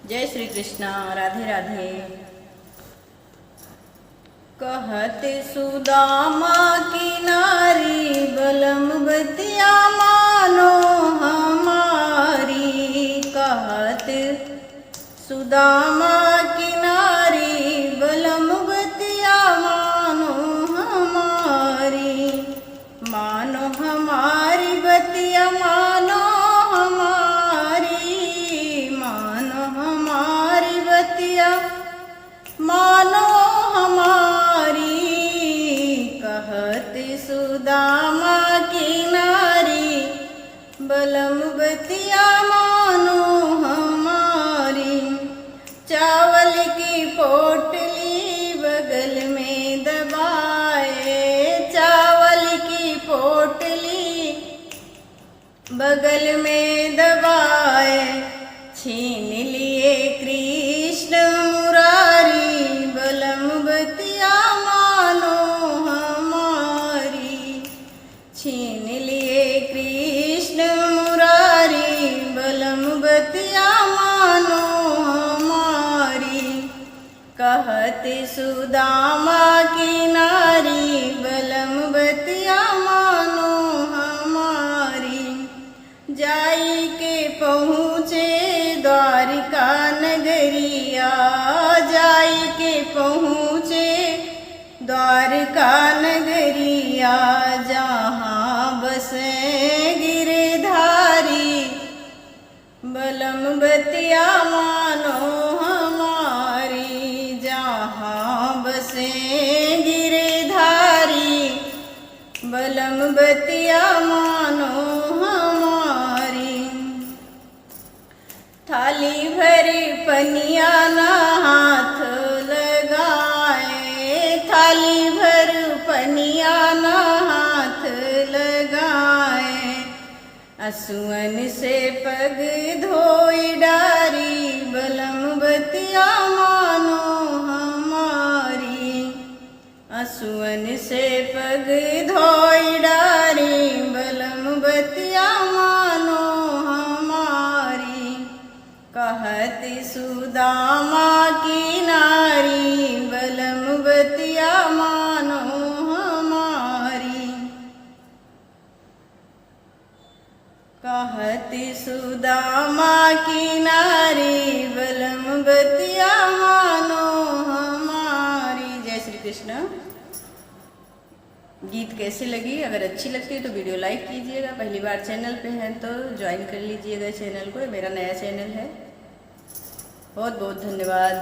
जय श्री कृष्ण। राधे राधे। कहत सुदामा की नारी बलम बतिया मानो हमारी। कहत सुदामा की नारी बलम बतिया मानो हमारी। मानो हमारी बतिया मानो मानो हमारी। कहत सुदामा की नारी बलम बतिया मानो हमारी। चावल की पोटली बगल में दबाए, चावल की पोटली बगल में दबाए। छीन लिए कृष्ण मुरारी बलम बतिया मानो हमारी। छीन लिए कृष्ण मुरारी बलम बतिया मानो हमारी। कहत सुदामा की नारी बलम बतिया मानो हमारी। जाई के पहुँचे द्वारिका नगरिया, जाई के पहुँचे द्वारका नगरिया। जहाँ बसे गिरधारी बलम बतिया मानो हमारी। जहाँ बसे गिरधारी बलम बतिया मानो हमारी। थाली भरी पनिया ना हाथ लगाए, थाली भर पनिया ना हाथ लगाए। असुअन से पग धोई डारी बलम बतिया मानो हमारी। असुअन से पग धोई डारी बलम बतिया मानो हमारी। कहत सुदामा की नारी बलम बतिया मानो हमारी। कहत सुदामा की नारी बलम बतिया मानो हमारी। जय श्री कृष्ण। गीत कैसी लगी? अगर अच्छी लगती है तो वीडियो लाइक कीजिएगा। पहली बार चैनल पे हैं तो ज्वाइन कर लीजिएगा चैनल को, मेरा नया चैनल है। बहुत बहुत धन्यवाद।